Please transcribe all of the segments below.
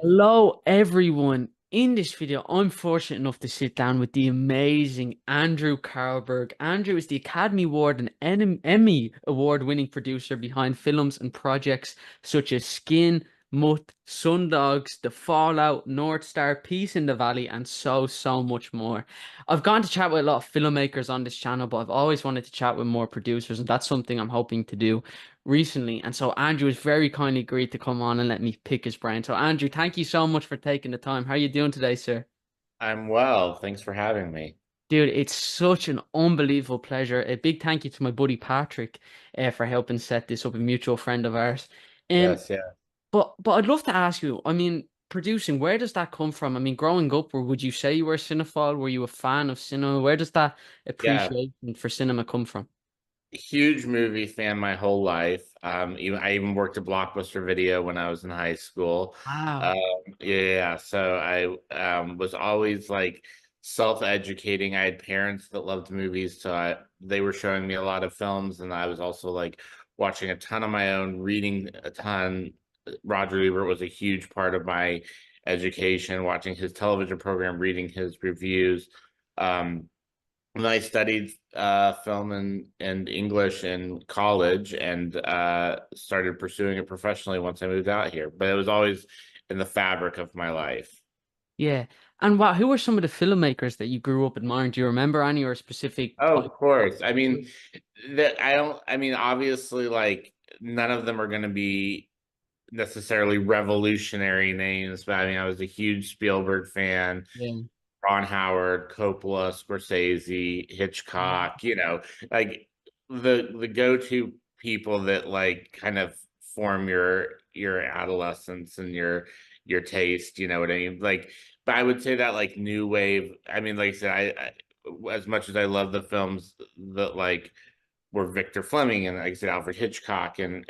Hello, everyone. In this video, I'm fortunate enough to sit down with the amazing Andrew Carlberg. Andrew is the Academy Award and Emmy Award winning producer behind films and projects such as Skin, Mutt, Sundogs, The Fallout, North Star, Peace in the Valley, and so much more. I've gone to chat with a lot of filmmakers on this channel, but I've always wanted to chat with more producers, and that's something I'm hoping to do recently. And so Andrew has very kindly agreed to come on and let me pick his brain. So Andrew, thank you so much for taking the time. How are you doing today, sir? I'm well. Thanks for having me. Dude, it's such an unbelievable pleasure. A big thank you to my buddy Patrick for helping set this up, a mutual friend of ours. Um, Yes, yeah. but I'd love to ask you, I mean, producing, where does that come from? I mean, growing up, or would you say you were a cinephile? Were you a fan of cinema? Where does that Yeah. appreciation for cinema come from? Huge movie fan my whole life. I even worked at Blockbuster Video when I was in high school. Wow. Um, yeah, so I was always like self-educating. I had parents that loved movies, so they were showing me a lot of films, and I was also like watching a ton of my own, reading a ton. Roger Ebert was a huge part of my education, watching his television program, reading his reviews. Um, And I studied film and English in college and started pursuing it professionally once I moved out here. But it was always in the fabric of my life. Yeah. And what, who were some of the filmmakers that you grew up admiring? Do you remember any or specific Oh, type? of course. I mean, that I don't, I mean, obviously, like none of them are going to be necessarily revolutionary names, but I mean, I was a huge Spielberg fan. Yeah. Ron Howard, Coppola, Scorsese, Hitchcock, like the go-to people that like kind of form your adolescence and your taste, you know what I mean? Like, but I would say that like new wave, I mean, like I said, as much as I love the films that like were Victor Fleming and like I said Alfred Hitchcock and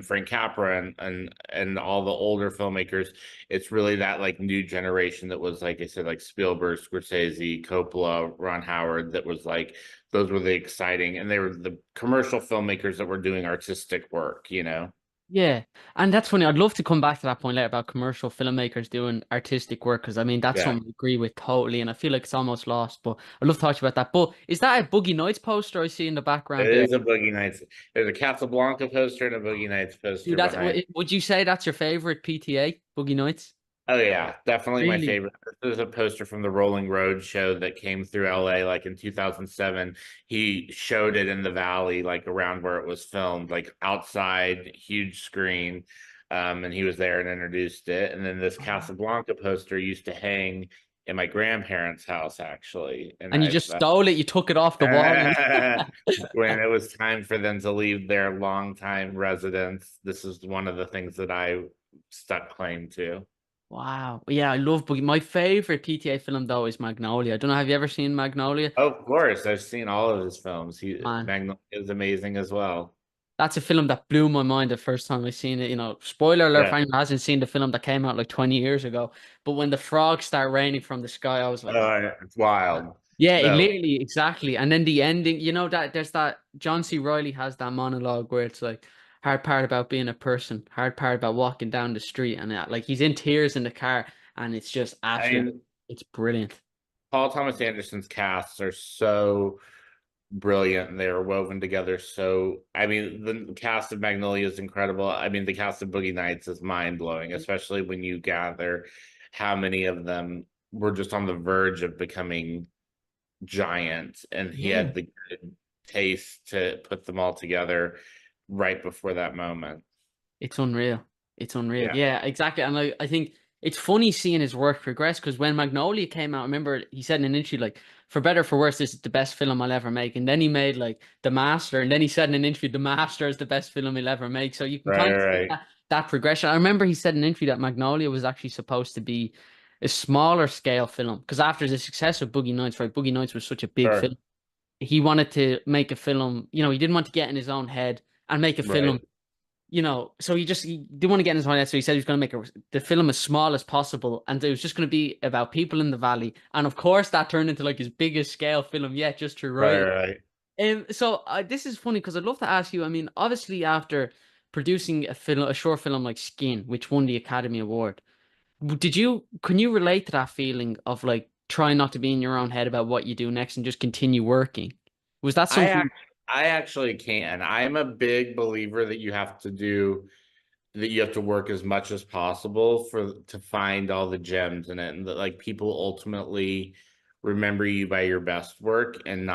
Frank Capra and all the older filmmakers. It's really that like new generation that was like I said like Spielberg, Scorsese, Coppola, Ron Howard that was like those were the exciting and they were the commercial filmmakers that were doing artistic work, you know. Yeah. And that's funny. I'd love to come back to that point later about commercial filmmakers doing artistic work because I mean that's Yeah. something I agree with totally and I feel like it's almost lost. But I'd love to talk to you about that. But is that a Boogie Nights poster I see in the It background there? is a Boogie Nights. There's a Casablanca poster and a Boogie Nights Dude, poster that's behind. would you say that's your favorite PTA, Boogie Nights? Oh yeah, definitely my Really? favorite. This is a poster from the Rolling Road show that came through LA like in 2007. He showed it in the valley, like around where it was filmed, like outside, huge screen. And he was there and introduced it. And then this Casablanca poster used to hang in my grandparents' house, actually. And And you I've just stole it, you took it off the wall. when it was time for them to leave their longtime residence, this is one of the things that I stuck claim to. Wow. Yeah, I love Boogie. My favorite PTA film though is Magnolia. I don't know, have you ever seen Magnolia? Oh, of course, I've seen all of his films. Man, Magnolia is amazing as well. that's a film that blew my mind the first time I seen it. You know, spoiler alert Yeah. for anyone who hasn't seen the film that came out like 20 years ago. But when the frogs start raining from the sky, I was like, oh. It's wild. Yeah, it No, literally exactly. And then the ending, you know that there's that John C. Riley has that monologue where it's like hard part about being a person, hard part about walking down the street, and that, like he's in tears in the car, and it's just I absolute. mean, It's brilliant. Paul Thomas Anderson's casts are so brilliant and they are woven together. So, I mean, the cast of Magnolia is incredible. I mean, the cast of Boogie Nights is mind blowing, especially when you gather how many of them were just on the verge of becoming giant, and he Yeah, had the good taste to put them all together right before that moment. it's unreal. It's unreal. Yeah. Yeah, exactly. And I think it's funny seeing his work progress because when Magnolia came out, I remember he said in an interview, like, for better or for worse, this is the best film I'll ever make. And then he made like The Master, and then he said in an interview, The Master is the best film he'll ever make. So you can Right, kind of see right, that progression. I remember he said in an interview that Magnolia was actually supposed to be a smaller scale film because after the success of Boogie Nights, right? Boogie Nights was such a big film. sure, He wanted to make a film, you know, he didn't want to get in his own head and make a film, right, you know, so he didn't want to get in his own head. So he said he was going to make the film as small as possible. And it was just going to be about people in the valley. And of course, that turned into like his biggest scale film yet, just through right, writing. right. So this is funny because I'd love to ask you. I mean, obviously, after producing a short film like Skin, which won the Academy Award, Can you relate to that feeling of like trying not to be in your own head about what you do next and just continue working? Was that I something? act I actually can. I'm a big believer that you have to work as much as possible to find all the gems in it, and that like people ultimately remember you by your best work and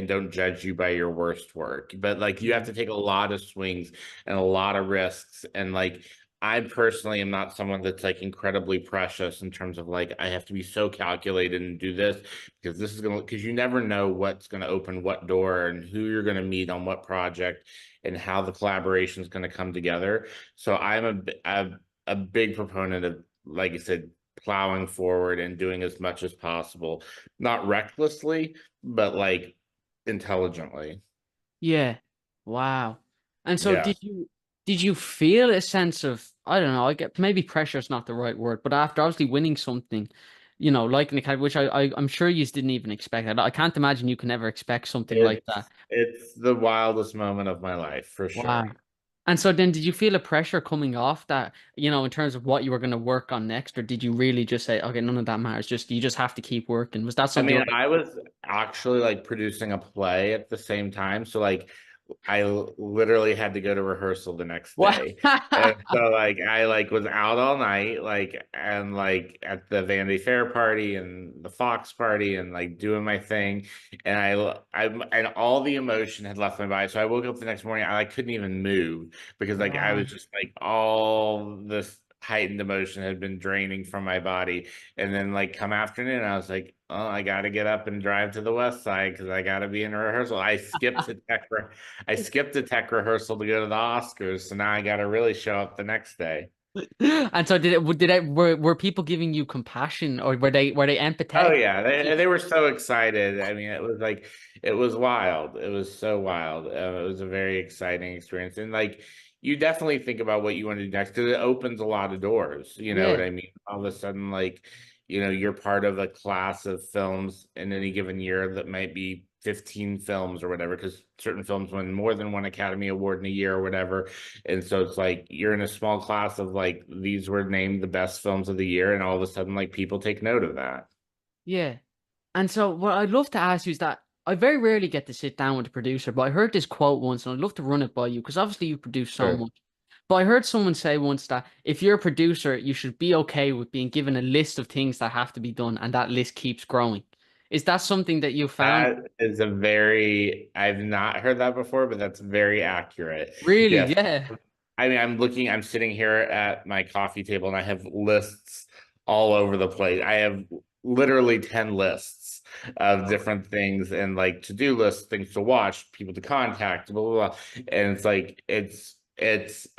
don't judge you by your worst work. But like you have Yeah. to take a lot of swings and a lot of risks, and like I personally am not someone that's like incredibly precious in terms of like I have to be so calculated and do this because this is gonna because you never know what's gonna open what door and who you're gonna meet on what project and how the collaboration is going to come together. So a big proponent of, like I said, plowing forward and doing as much as possible, not recklessly, but like intelligently. Yeah. Wow. And so Yeah. did you feel a sense of, I don't know, I get maybe pressure is not the right word, but after obviously winning something, like in the category, which I'm sure you didn't even expect. I can't imagine you can ever expect something like that. It's the wildest moment of my life for Wow. sure. And so then did you feel a pressure coming off that, in terms of what you were going to work on next, or did you really just say, okay, none of that matters, just you just have to keep working? Was that I something mean, like, I was actually like producing a play at the same time. So like literally had to go to rehearsal the next what? day. And so like I like was out all night, like and like at the Vanity Fair party and the Fox party and like doing my thing. And and all the emotion had left my body. So I woke up the next morning, I like couldn't even move because like I Wow. was just like all this heightened emotion had been draining from my body. And then like come afternoon, I was like, oh, I got to get up and drive to the West Side because I got to be in rehearsal. I skipped a tech rehearsal to go to the Oscars, so now I got to really show up the next day. And so were people giving you compassion, or were they Oh empathetic? yeah, they were so excited. I mean, it was wild. It was so wild. It was a very exciting experience, and like you definitely think about what you want to do next because it opens a lot of doors. You know what Yeah, I mean? All of a sudden, like you're part of a class of films in any given year that might be 15 films or whatever, because certain films win more than one Academy Award in a year or whatever. And so it's like you're in a small class of like these were named the best films of the year, and all of a sudden, like people take note of that. yeah. And so what I'd love to ask you is that I very rarely get to sit down with a producer, but I heard this quote once, and I'd love to run it by you because obviously you produce so Sure. much. But I heard someone say once that if you're a producer, you should be okay with being given a list of things that have to be done, and that list keeps growing. Is that something that you found? I've not heard that before, but that's very accurate. Really? Yes. Yeah. I mean, I'm sitting here at my coffee table and I have lists all over the place. I have literally 10 lists of different things and like to-do lists, things to watch, people to contact, blah, blah, blah. And it's like, it's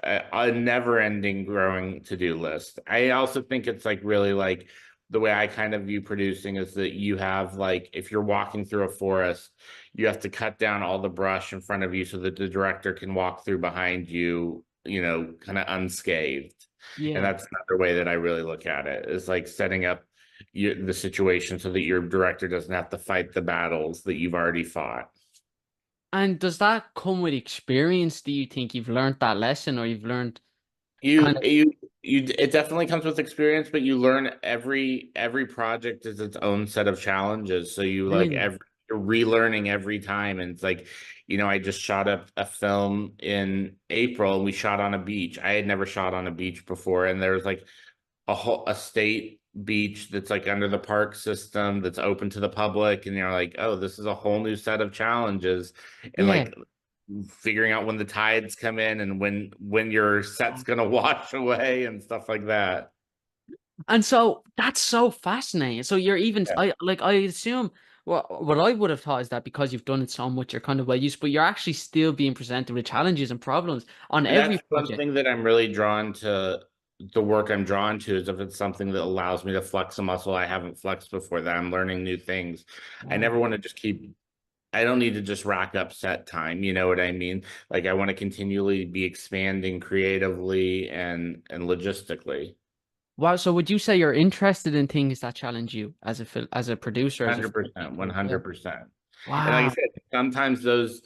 a never-ending growing to-do list. I also think it's like really like the way I kind of view producing is that you have like if you're walking through a forest, you have to cut down all the brush in front of you so that the director can walk through behind you, kind of unscathed. And Yeah. that's another way that I really look at it is like setting up the situation so that your director doesn't have to fight the battles that you've already fought. And does that come with experience? Do you think you've learned that lesson, or you've learned kind You of you it definitely comes with experience, but you learn every project is its own set of challenges. So really? you're relearning every time. And it's like, I just shot a film in April and we shot on a beach. I had never shot on a beach before, and there's like a state beach that's like under the park system that's open to the public, and you're like, oh, this is a whole new set of challenges. And Yeah. like figuring out when the tides come in and when your set's gonna wash away and stuff like that. And so that's so fascinating. So you're even Yeah. I assume what I would have thought is that because you've done it so much, you're kind of well used, but you're actually still being presented with challenges and problems on And every that's project. something that I'm really drawn to. The work I'm drawn to is if it's something that allows me to flex a muscle I haven't flexed before, that I'm learning new things. I Wow. never want to just keep I don't need to just rack up set time, you know what I mean? Like I want to continually be expanding creatively and logistically. Wow. So would you say you're interested in things that challenge you as as a producer, as a 100%, filmmaker? Yeah. 100%. And like I Wow. said, sometimes those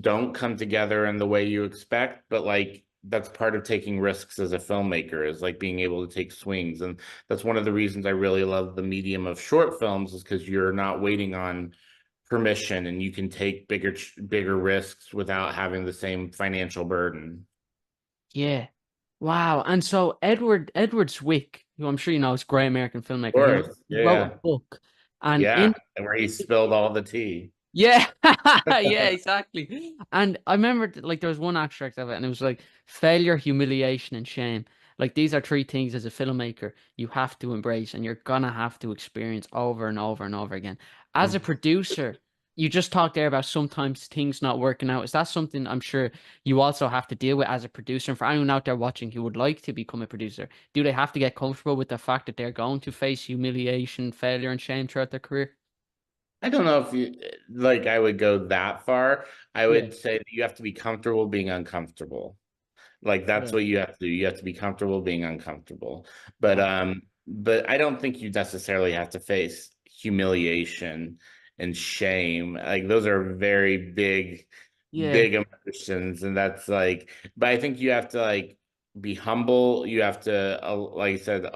don't come together in the way you expect, but like that's part of taking risks as a filmmaker, is like being able to take swings. And that's one of the reasons I really love the medium of short films, is because you're not waiting on permission, and you can take bigger risks without having the same financial burden. Yeah. Wow. And so Edward Zwick, who I'm sure you know is a great American Of filmmaker, course. he wrote a Yeah. book. And Yeah. in And where he spilled all the tea. yeah, yeah, exactly. And I remember like there was one extract of it, and it was like failure, humiliation, and shame. Like these are three things as a filmmaker you have to embrace, and you're gonna have to experience over and over and over again. As a producer, you just talked there about sometimes things not working out. Is that something I'm sure you also have to deal with as a producer? And for anyone out there watching who would like to become a producer, do they have to get comfortable with the fact that they're going to face humiliation, failure, and shame throughout their career? I don't know if you like I would go that far. I Yeah, would say that you have to be comfortable being uncomfortable. Like that's yeah, what you have to do. You have to be comfortable being uncomfortable. wow. But I don't think you necessarily have to face humiliation and shame. Like those are very Yeah. big emotions, and that's like, but I think you have to like be humble. You have to like I said,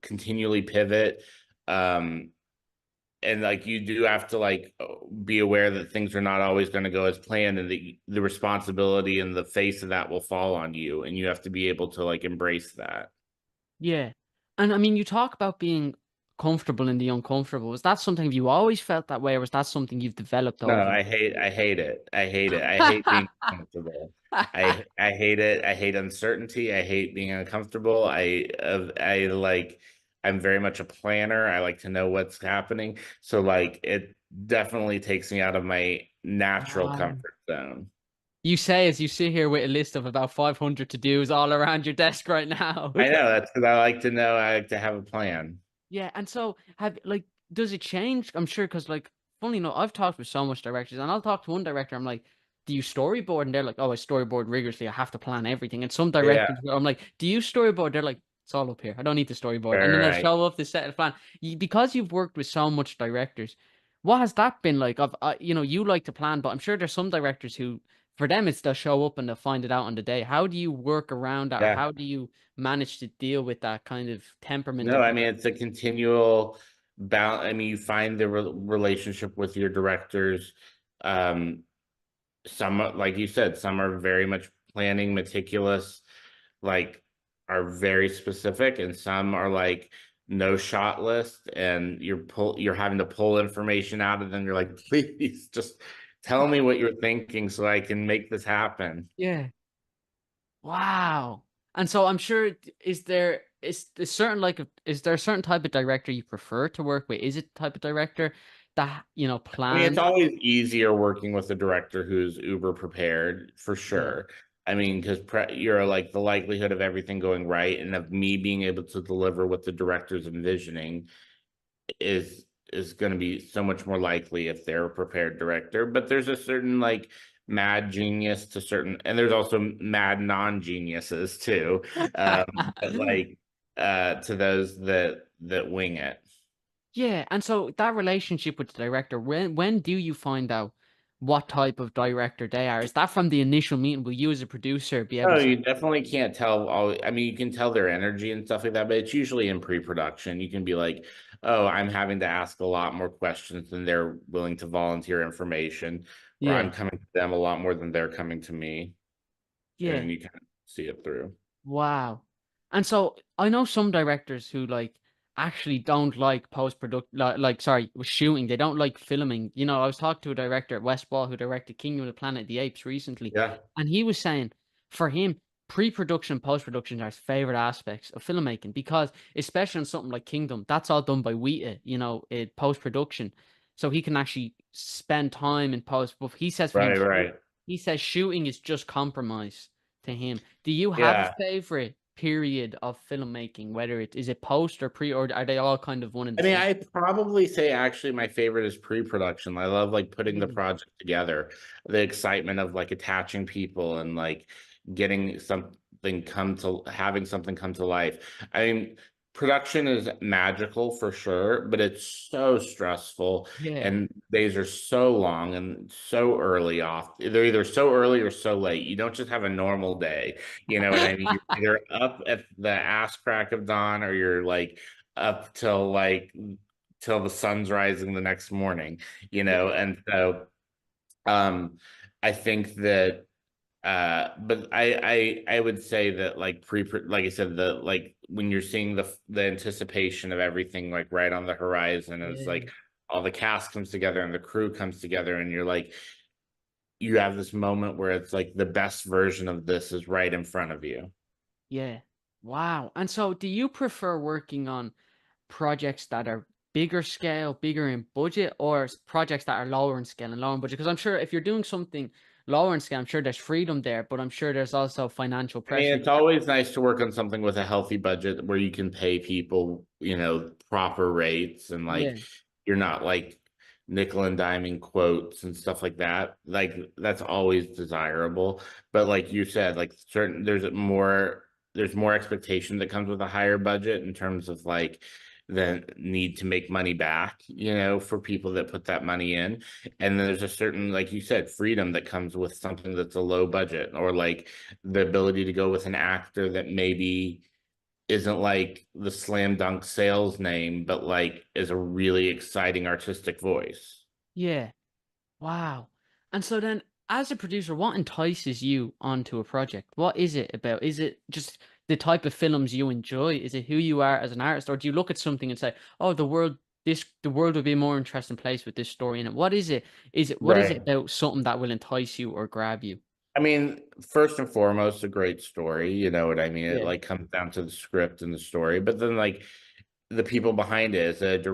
continually pivot. Um and like you do have to like be aware that things are not always going to go as planned, and the responsibility and the face of that will fall on you, and you have to be able to like embrace that. Yeah. And I mean, you talk about being comfortable in the uncomfortable. Was that something you always felt that way, or was that something you've developed No, over? I hate it. I hate it. I hate being uncomfortable. I hate it. I hate uncertainty. I hate being uncomfortable. I like, I'm very much a planner. I like to know what's happening. So like it definitely takes me out of my natural Wow. comfort zone. You say as you sit here with a list of about 500 to-dos all around your desk right now. I know, that's because I like to know, I like to have a plan. Yeah, and so have like does it change? I'm sure because like funny enough, I've talked with so much directors, and I'll talk to one director. I'm like, "Do you storyboard?" And they're like, "Oh, I storyboard rigorously. I have to plan everything." And some Yeah, directors, I'm like, "Do you storyboard?" They're like, "It's all up here. I don't need the storyboard." And then they'll right. show up the set of plan. Because you've worked with so much directors, what has that been like? Of you know, you like to plan, but I'm sure there's some directors who, for them, it's they'll show up and they'll find it out on the day. How do you work around that, or Yeah. how do you manage to deal with that kind of temperament No, of I mean, it's a continual balance. I mean, you find the relationship with your directors. Um, some, like you said, some are very much planning, meticulous, like are very specific, and some are like no shot list, and you're having to pull information out of them. You're like, please just tell me what you're thinking so I can make this happen. yeah. Wow. And so I'm sure is certain like is there a certain type of director you prefer to work with? Is it the type of director that, you know, I mean, it's plans? always easier working with a director who's uber prepared, for Yeah. sure. I mean, because you're like the likelihood of everything going right and of me being able to deliver what the director's envisioning is going to be so much more likely if they're a prepared director. But there's a certain like mad genius to certain, and there's also mad non-geniuses too. But like to those that wing it. Yeah, and so that relationship with the director, when do you find out what type of director they are? Is that from the initial meeting? Will you as a producer be able Oh, to you say, definitely can't tell all. I mean, you can tell their energy and stuff like that, but it's usually in pre-production. You can be like, "Oh, I'm having to ask a lot more questions than they're willing to volunteer information," or yeah, "I'm coming to them a lot more than they're coming to me," yeah. and you can see it through. Wow. And so I know some directors who like actually don't like post product like sorry, with shooting. They don't like filming. You know, I was talking to a director at Westball who directed Kingdom of the Planet of the Apes recently, Yeah, and he was saying for him, pre-production and post-production are his favorite aspects of filmmaking because especially on something like Kingdom, that's all done by Weta, you know, post-production. So he can actually spend time in post. But he says for him, right, right. he says shooting is just compromise to him. Do you have a Yeah. favorite period of filmmaking? Whether it is it post or pre, or are they all kind of one and I the mean, same? I probably say actually my favorite is pre-production. I love like putting the Yeah. project together, the excitement of like attaching people and like getting something come to having something come to life. I mean, production is magical for sure, but it's so stressful Yeah. and days are so long and so early off. They're either so early or so late. You don't just have a normal day. You know what I mean? You're either up at the ass crack of dawn or you're like up till till the sun's rising the next morning, Yeah. and so I think that but I would say that like like I said, the like when you're seeing the anticipation of everything like right on the horizon as Yeah. like all the cast comes together and the crew comes together and you're like you have this moment where it's like the best version of this is right in front of you. Yeah. Wow. And so do you prefer working on projects that are bigger scale, bigger in budget, or projects that are lower in scale and lower in budget? Because I'm sure if you're doing something lower in scale, I'm sure there's freedom there, but I'm sure there's also financial I mean, pressure. it's always nice to work on something with a healthy budget where you can pay people, proper rates and Yeah. like you're not like nickel and diming quotes and stuff like that. Like that's always desirable. But like you said, like certain there's more expectation that comes with a higher budget in terms of like the need to make money back, for people that put that money in. And then there's a certain, like you said, freedom that comes with something that's a low budget or like the ability to go with an actor that maybe isn't like the slam dunk sales name, but like is a really exciting artistic voice. Yeah. Wow. And so then, as a producer, what entices you onto a project? What is it about? Is it just the type of films you enjoy? Is it who you are as an artist? Or do you look at something and say, oh, the world would be a more interesting place with this story in it? What is it? What is it Right. about something that will entice you or grab you? I mean, first and foremost, a great story. You know what I mean? It Yeah. like comes down to the script and the story, but then like the people behind it is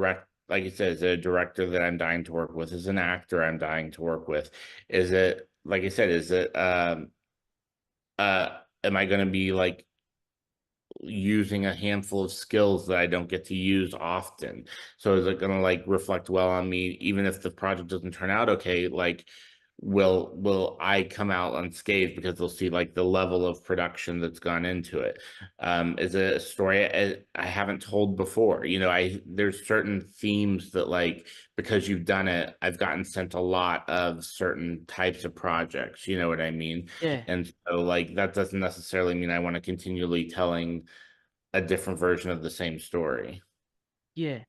like you said, is a director that I'm dying to work with, is an actor I'm dying to work with. Is it, like I said, is it, am I going to be like using a handful of skills that I don't get to use often? So is it going to like reflect well on me, even if the project doesn't turn out okay? Like, will I come out unscathed because they'll see like the level of production that's gone into it? Is it a story I haven't told before? I there's certain themes that like because you've done it, I've gotten sent a lot of certain types of projects. You know what I mean? Yeah. And so like that doesn't necessarily mean I want to continually telling a different version of the same story. Yeah.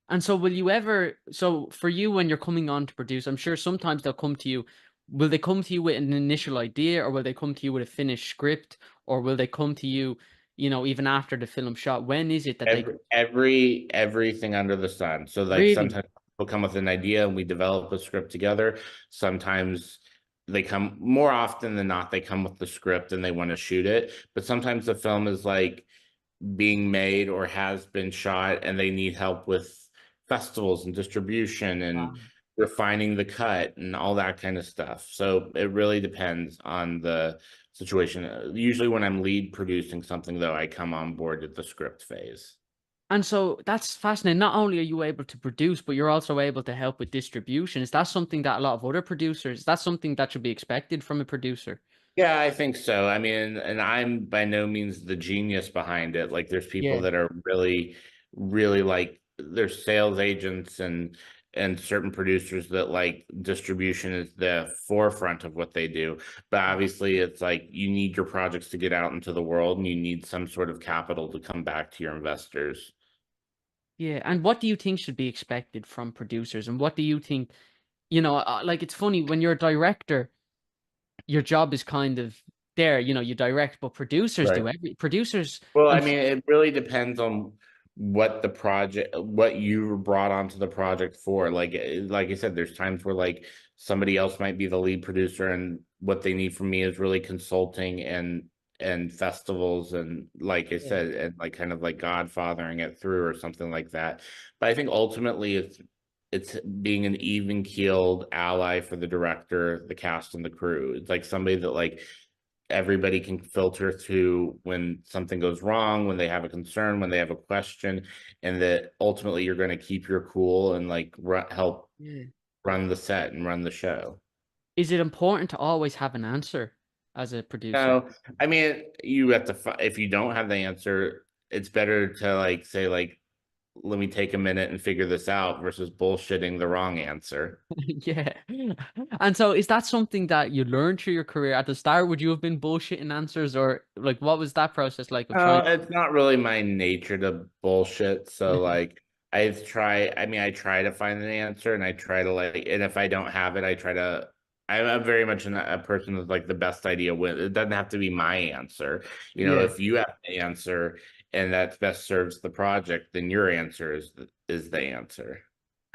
And so will you ever, so for you when you're coming on to produce, I'm sure sometimes they'll come to you, will they come to you with an initial idea or will they come to you with a finished script or will they come to you, even after the film shot? When is it that they Everything under the sun. So like really? sometimes people come with an idea and we develop a script together. Sometimes they come more often than not, they come with the script and they want to shoot it. But sometimes the film is like being made or has been shot and they need help with festivals and distribution and Wow. refining the cut and all that kind of stuff. So it really depends on the situation. Usually when I'm lead producing something though, I come on board at the script phase. And so that's fascinating. Not only are you able to produce, but you're also able to help with distribution. Is that something that a lot of other producers, that's something that should be expected from a producer? Yeah, I think so. I mean, and I'm by no means the genius behind it. Like there's people Yeah. that are really, really like there's sales agents and certain producers that like distribution is the forefront of what they do. But obviously it's like you need your projects to get out into the world and you need some sort of capital to come back to your investors. Yeah. And what do you think should be expected from producers? And what do you think, like it's funny when you're a director, your job is kind of there, you direct, but producers Right. do every producers Well, I and mean, it really depends on what you were brought onto the project for. Like I said, there's times where like somebody else might be the lead producer, and what they need from me is really consulting and festivals, and like I yeah, said, and like kind of like godfathering it through or something like that. But I think ultimately it's being an even keeled ally for the director, the cast, and the crew. It's like somebody that like everybody can filter through when something goes wrong, when they have a concern, when they have a question, and that ultimately you're going to keep your cool and like help yeah. run the set and run the show. Is it important to always have an answer as a producer? No, I mean, you have to, if you don't have the answer, it's better to like say like, let me take a minute and figure this out versus bullshitting the wrong answer. Yeah. And so is that something that you learned through your career? At the start, would you have been bullshitting answers, or like what was that process like of trying? It's not really my nature to bullshit. So like I try to find an answer and I try to like, and if I don't have it, I'm very much a person with like the best idea win. It doesn't have to be my answer. You know, Yeah. if you have the answer and that best serves the project, then your answer is the answer.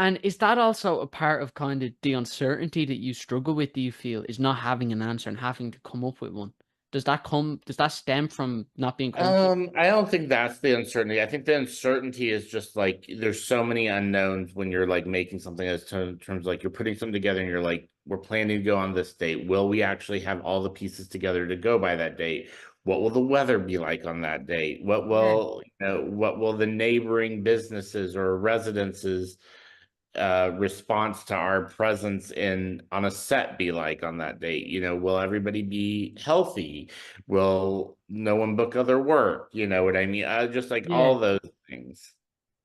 And is that also a part of kind of the uncertainty that you struggle with, do you feel, is not having an answer and having to come up with one? Does that stem from not being comfortable? I don't think that's the uncertainty. I think the uncertainty is just like there's so many unknowns when you're like making something as in terms like you're putting something together and you're like, we're planning to go on this date. Will we actually have all the pieces together to go by that date? What will the weather be like on that date? Yeah. What will the neighboring businesses or residences response to our presence in on a set be like on that date? You know, will everybody be healthy? Will no one book other work? You know what I mean? Just like Yeah. all those things.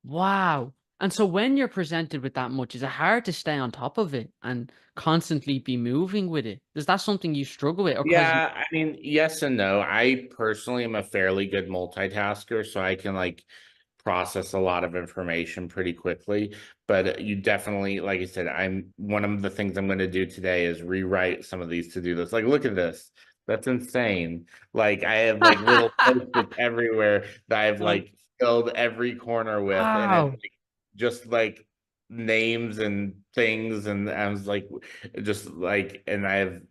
Wow. And so when you're presented with that much, is it hard to stay on top of it and constantly be moving with it? Is that something you struggle with? Or because you, Yeah, I mean, yes and no. I personally am a fairly good multitasker, so I can like process a lot of information pretty quickly. But you definitely, like I said, I'm one of the things I'm going to do today is rewrite some of these to-do lists. Like, look at this. That's insane. Like, I have like little post-its everywhere that I've like, like filled every corner with, and it's wow. like, just like names and things, and I was like, just like, and I have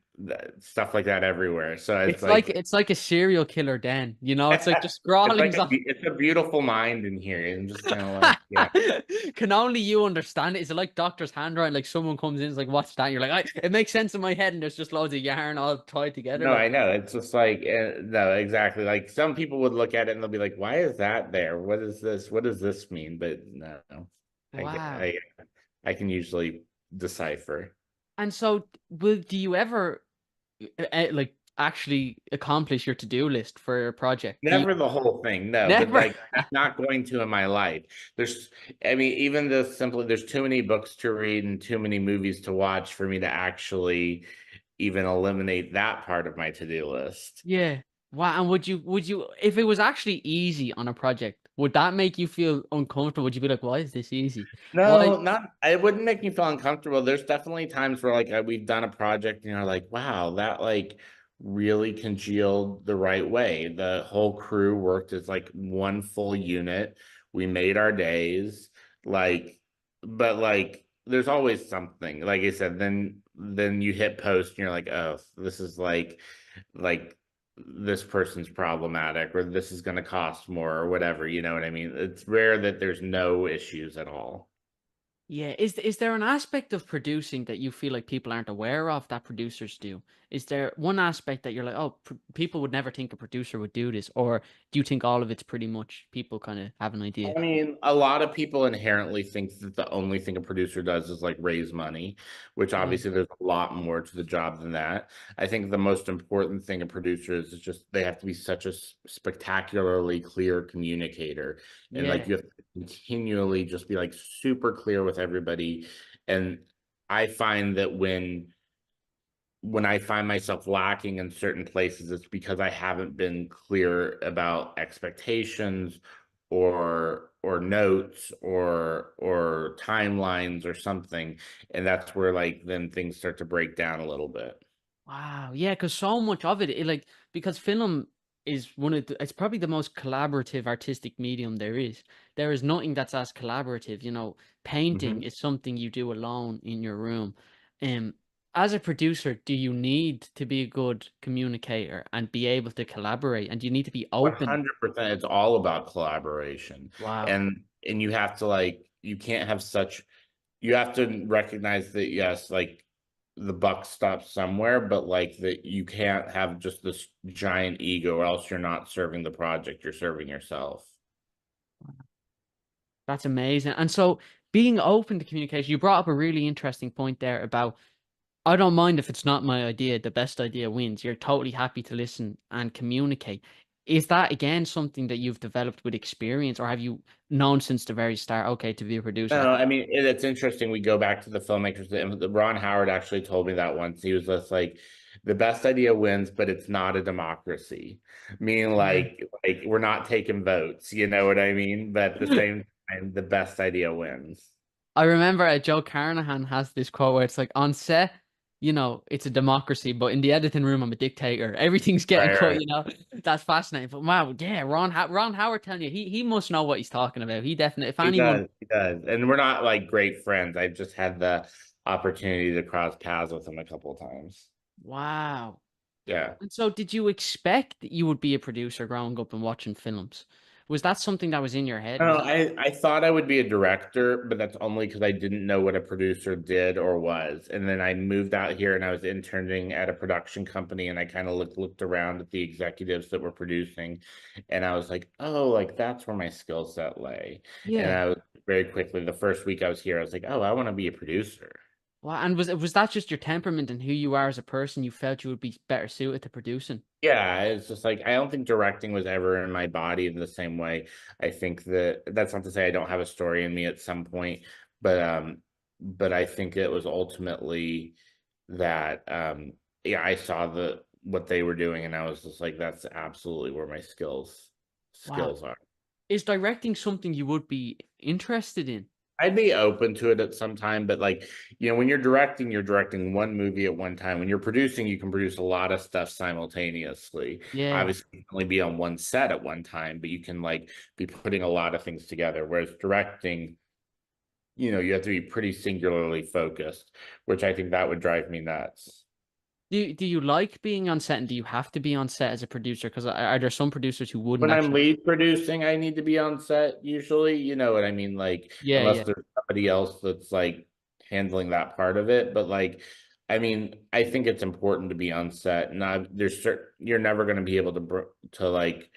stuff like that everywhere. So it's like It's like a serial killer den, you know, it's like just scrawlings on. it's a beautiful mind in here. And just kind of like, yeah. Can only you understand it? Is it like doctor's handwriting? Like someone comes in, is like, "What's that?" And you're like, "It makes sense in my head," and there's just loads of yarn all tied together. No, Like, I know. It's just like no, exactly. Like some people would look at it and they'll be like, "Why is that there? What is this? What does this mean?" But no, I get, wow. I can usually decipher. And so, do you ever like actually accomplish your to-do list for your project? Do you Never the whole thing, no, but never? like I'm not going to in my life. There's, I mean, even the simply, there's too many books to read and too many movies to watch for me to actually even eliminate that part of my to-do list. Yeah. Wow. And would you, if it was actually easy on a project, would that make you feel uncomfortable? Would you be like, why is this easy? Why? No, not, it wouldn't make me feel uncomfortable. There's definitely times where like we've done a project and you're like, wow, that like really congealed the right way. The whole crew worked as like one full unit. We made our days, like, but like there's always something. Like I said, then you hit post and you're like, oh, this is like this person's problematic or this is going to cost more or whatever, you know what I mean? It's rare that there's no issues at all. Yeah. Is there an aspect of producing that you feel like people aren't aware of that producers do? Is there one aspect that you're like, oh, people would never think a producer would do this? Or do you think all of it's pretty much people kind of have an idea? I mean, a lot of people inherently think that the only thing a producer does is like raise money, which Yeah. obviously there's a lot more to the job than that. I think the most important thing a producer is just they have to be such a spectacularly clear communicator. And like Yeah. you have to continually just be like super clear with everybody. And I find that when I find myself lacking in certain places, it's because I haven't been clear about expectations or notes or timelines or something. And that's where like then things start to break down a little bit. Wow. Yeah, because so much of it, like because film is one of it's probably the most collaborative artistic medium there is. There is nothing that's as collaborative. You know, painting Mhm. is something you do alone in your room. Um, as a producer, do you need to be a good communicator and be able to collaborate? And do you need to be open? 100%. It's all about collaboration. Wow. And you have to like you can't have such you have to recognize that yes, like the buck stops somewhere, but like that you can't have just this giant ego, or else you're not serving the project, you're serving yourself. That's amazing. And so being open to communication, you brought up a really interesting point there about I don't mind if it's not my idea, the best idea wins. You're totally happy to listen and communicate. Is that again something that you've developed with experience, or have you known since the very start, okay, to be a producer? No, I mean it's interesting. We go back to the filmmakers. Ron Howard actually told me that once. He was just like, the best idea wins, but it's not a democracy. Meaning like we're not taking votes. You know what I mean? But at the same time, the best idea wins. I remember Joe Carnahan has this quote where it's like, on set, it's a democracy, but in the editing room, I'm a dictator. Everything's getting Right, cut, right. That's fascinating. But wow, yeah, Ron Howard telling you, he must know what he's talking about. He definitely, if He anyone, does. He does. And we're not like great friends. I've just had the opportunity to cross paths with him a couple of times. wow. Yeah. And so, did you expect that you would be a producer growing up and watching films? Was that something that was in your head? No, Was that, I thought I would be a director, but that's only because I didn't know what a producer did or was. And then I moved out here and I was interning at a production company and I kind of looked around at the executives that were producing and I was like, oh, like that's where my skill set lay. And yeah. I was very quickly, the first week I was here, I was like, oh, I want to be a producer. Wow. And was that just your temperament and who you are as a person? You felt you would be better suited to producing? Yeah, it's just like I don't think directing was ever in my body in the same way. I think that that's not to say I don't have a story in me at some point, but I think it was ultimately that yeah, I saw the what they were doing and I was just like that's absolutely where my Wow. skills are. Is directing something you would be interested in? I'd be open to it at some time, but like, when you're directing one movie at one time. When you're producing, you can produce a lot of stuff simultaneously. Yeah. Obviously, you can only be on one set at one time, but you can like be putting a lot of things together. Whereas directing, you have to be pretty singularly focused, which I think that would drive me nuts. Do you like being on set and do you have to be on set as a producer? Because are there some producers who wouldn't When I'm actually? lead producing, I need to be on set usually. You know what I mean? Like, Yeah, unless yeah. there's somebody else that's like handling that part of it. But like, I mean, I think it's important to be on set. And you're never going to be able to like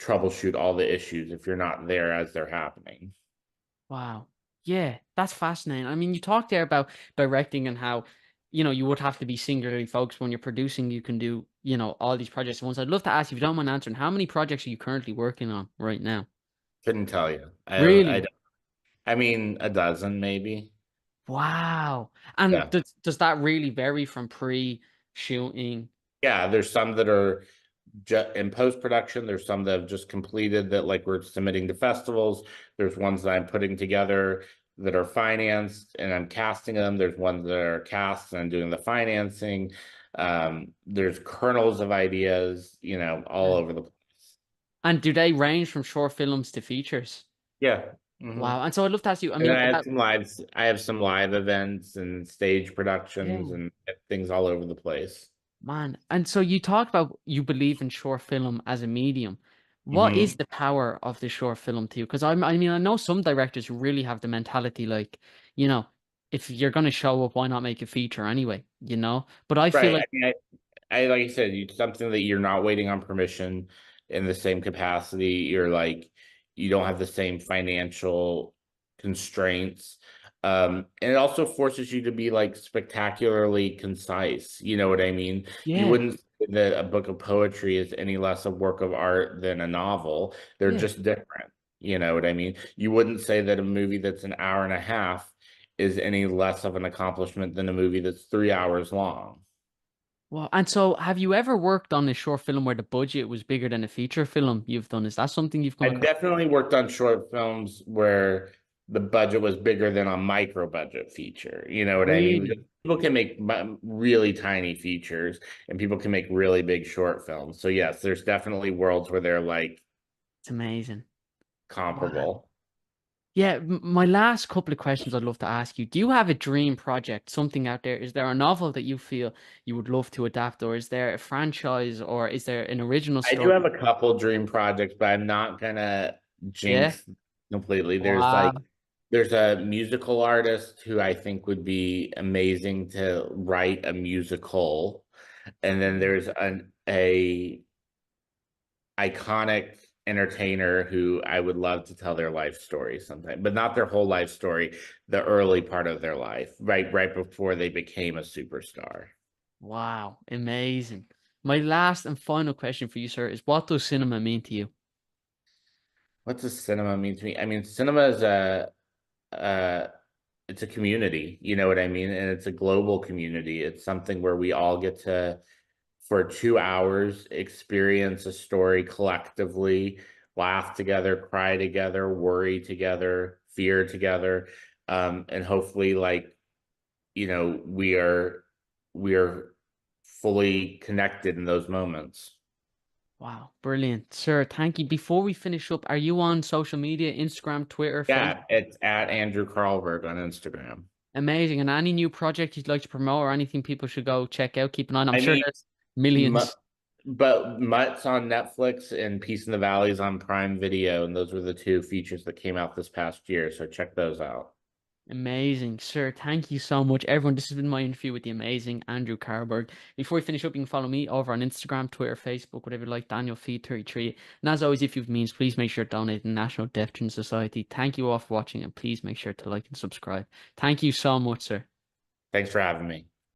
troubleshoot all the issues if you're not there as they're happening. Wow. Yeah, that's fascinating. I mean, you talked there about directing and how, you would have to be singularly focused when you're producing. You can do, all these projects at once. I'd love to ask you, if you don't mind answering, how many projects are you currently working on right now? Couldn't tell you. Really? I mean, a dozen maybe. Wow. And Yeah. does that really vary from pre-shooting? Yeah. There's some that are in post production. There's some that have just completed that, like we're submitting to festivals. There's ones that I'm putting together that are financed and I'm casting them. There's ones that are cast and I'm doing the financing. There's kernels of ideas, all over the place. And do they range from short films to features? Yeah. Hmm. Wow. And so I'd love to ask you, I And then mean, I have about, some lives. I have some live events and stage productions yeah, and things all over the place. man. And so you talk about you believe in short film as a medium. What is Hmm. the power of the short film to you? Because I mean, I know some directors who really have the mentality like, you know, if you're going to show up, why not make a feature anyway, But I feel Right. like, I mean, I like I said, something that you're not waiting on permission in the same capacity. You're like you don't have the same financial constraints. And it also forces you to be like spectacularly concise. You know what I mean? You yeah, wouldn't say that a book of poetry is any less a work of art than a novel. They're yeah. just different. You know what I mean? You wouldn't say that a movie that's an hour and a half is any less of an accomplishment than a movie that's 3 hours long. Well, and so have you ever worked on a short film where the budget was bigger than a feature film you've done? Is that something you've come I've across? definitely worked on short films where the budget was bigger than a micro budget feature. You know what I mean? Really? Because people can make really tiny features and people can make really big short films. So yes, there's definitely worlds where they're like It's amazing. Wow. comparable. Yeah, my last couple of questions I'd love to ask you. Do you have a dream project, something out there? Is there a novel that you feel you would love to adapt, or is there a franchise, or is there an original I do story? have a couple dream projects, but I'm not gonna Yeah. jinx completely. Wow. There's a musical artist who I think would be amazing to write a musical. And then there's an a iconic entertainer who I would love to tell their life story sometime, but not their whole life story, the early part of their life, right before they became a superstar. Wow. Amazing. My last and final question for you, sir, is what does cinema mean to you? What does cinema mean to me? I mean, cinema is uh, it's a community, you know what I mean? And it's a global community. It's something where we all get to, for 2 hours, experience a story collectively, laugh together, cry together, worry together, fear together. And hopefully, like, we are fully connected in those moments. Wow, brilliant. Sir, thank you. Before we finish up, are you on social media, Instagram, Twitter, Yeah, Facebook? it's at Andrew Carlberg on Instagram. Amazing. And any new project you'd like to promote or anything people should go check out, keep an eye on. I'm I sure mean, there's Mu- millions. but Mutt's on Netflix and Peace in the Valley is on Prime Video, and those were the two features that came out this past year. So check those out. Amazing, sir. Thank you so much, everyone. This has been my interview with the amazing Andrew Carlberg. Before we finish up, you can follow me over on Instagram, Twitter, Facebook, whatever you like, Daniel Feed 33. And as always, if you've means, please make sure to donate to the National Deaf Children's Society. Thank you all for watching, and please make sure to like and subscribe. Thank you so much, sir. Thanks for having me.